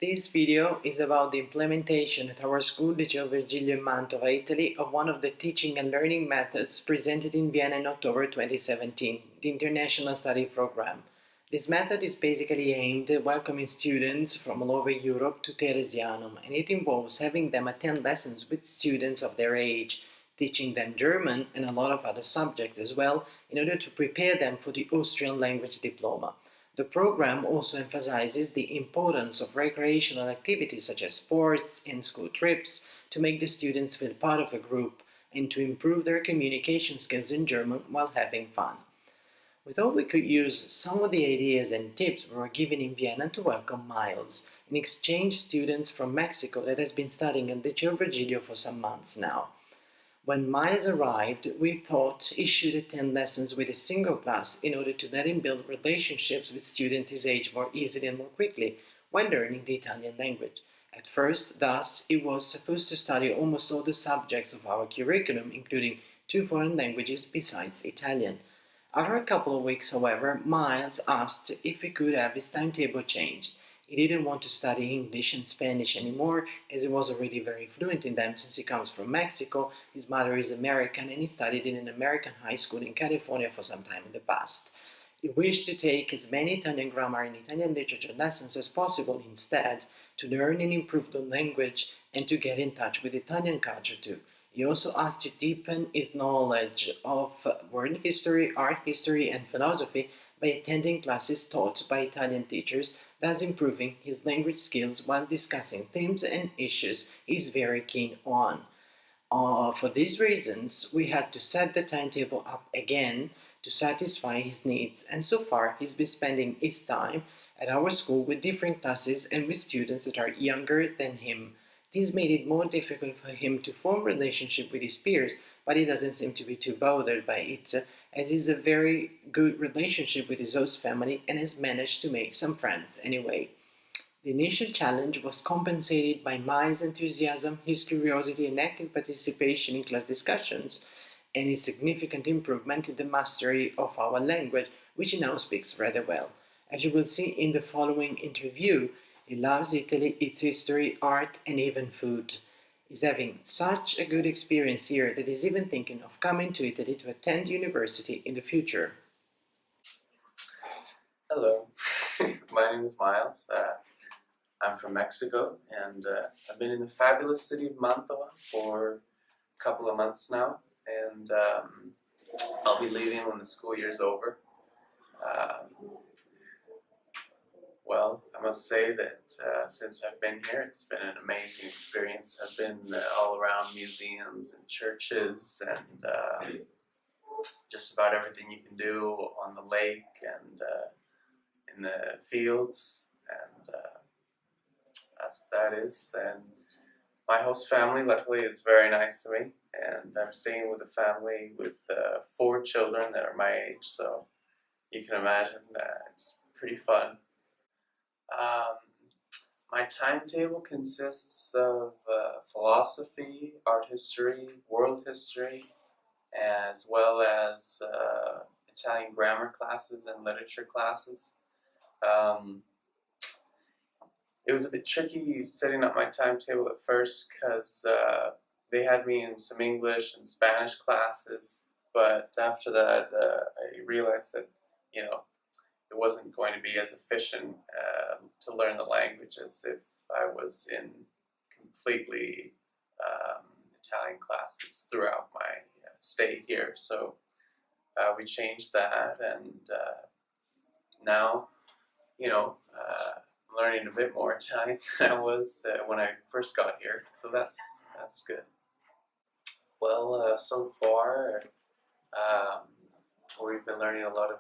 This video is about the implementation at our school, Liceo Virgilio in Mantova, Italy, of one of the teaching and learning methods presented in Vienna in October 2017, the International Study Program. This method is basically aimed at welcoming students from all over Europe to Theresianum, and it involves having them attend lessons with students of their age, teaching them German and a lot of other subjects as well, in order to prepare them for the Austrian language diploma. The program also emphasizes the importance of recreational activities such as sports and school trips to make the students feel part of a group and to improve their communication skills in German while having fun. We thought we could use some of the ideas and tips we were given in Vienna to welcome Miles, an exchange student from Mexico that has been studying at the Liceo Virgilio for some months now. When Miles arrived, we thought he should attend lessons with a single class in order to let him build relationships with students his age more easily and more quickly while learning the Italian language. At first, thus, he was supposed to study almost all the subjects of our curriculum, including two foreign languages besides Italian. After a couple of weeks, however, Miles asked if he could have his timetable changed. He didn't want to study English and Spanish anymore, as he was already very fluent in them since he comes from Mexico, his mother is American, and he studied in an American high school in California for some time in the past. He wished to take as many Italian grammar and Italian literature lessons as possible instead, to learn and improve the language and to get in touch with Italian culture too. He also asked to deepen his knowledge of world history, art history, and philosophy by attending classes taught by Italian teachers, thus improving his language skills while discussing themes and issues he's very keen on. For these reasons, we had to set the timetable up again to satisfy his needs, and so far he's been spending his time at our school with different classes and with students that are younger than him. This made it more difficult for him to form relationship with his peers, but he doesn't seem to be too bothered by it, as he's a very good relationship with his host family and has managed to make some friends anyway. The initial challenge was compensated by Mai's enthusiasm, his curiosity and active participation in class discussions, and his significant improvement in the mastery of our language, which he now speaks rather well. As you will see in the following interview, he loves Italy, its history, art, and even food. He's having such a good experience here that he's even thinking of coming to Italy to attend university in the future. Hello, my name is Miles. I'm from Mexico, and I've been in the fabulous city of Mantova for a couple of months now, and I'll be leaving when the school year's over. Um, well, I must say that since I've been here, it's been an amazing experience. I've been all around museums and churches and just about everything you can do on the lake and in the fields, and that's what that is. And my host family, luckily, is very nice to me, and I'm staying with a family with 4 children that are my age, so you can imagine it's pretty fun. Um, my timetable consists of philosophy, art history, world history, as well as Italian grammar classes and literature classes. Um, it was a bit tricky setting up my timetable at first because they had me in some English and Spanish classes, but after that I realized that it wasn't going to be as efficient to learn the language as if I was in completely Italian classes throughout my stay here. So we changed that, and now I'm learning a bit more Italian than I was when I first got here. So that's good. Well, so far we've been learning a lot of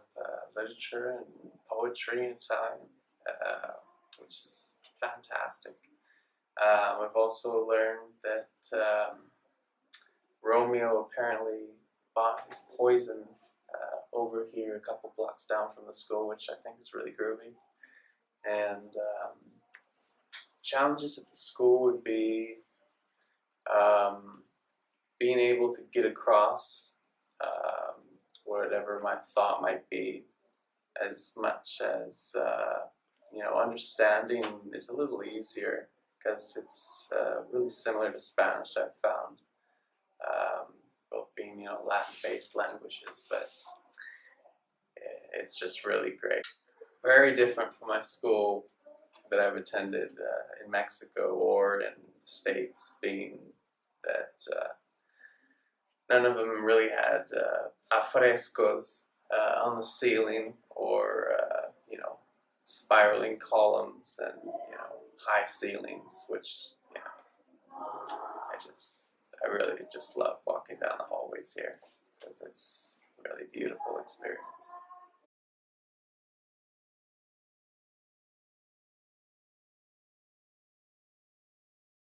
literature and poetry in Italian, which is fantastic. I've also learned that Romeo apparently bought his poison over here a couple blocks down from the school, which I think is really groovy. And challenges at the school would be being able to get across whatever my thought might be, as much as understanding is a little easier because it's really similar to Spanish, I've found, both being Latin-based languages, but it's just really great. Very different from my school that I've attended in Mexico or in the States, being that none of them really had afrescos on the ceiling or spiraling columns and high ceilings, which I really just love walking down the hallways here because it's a really beautiful experience.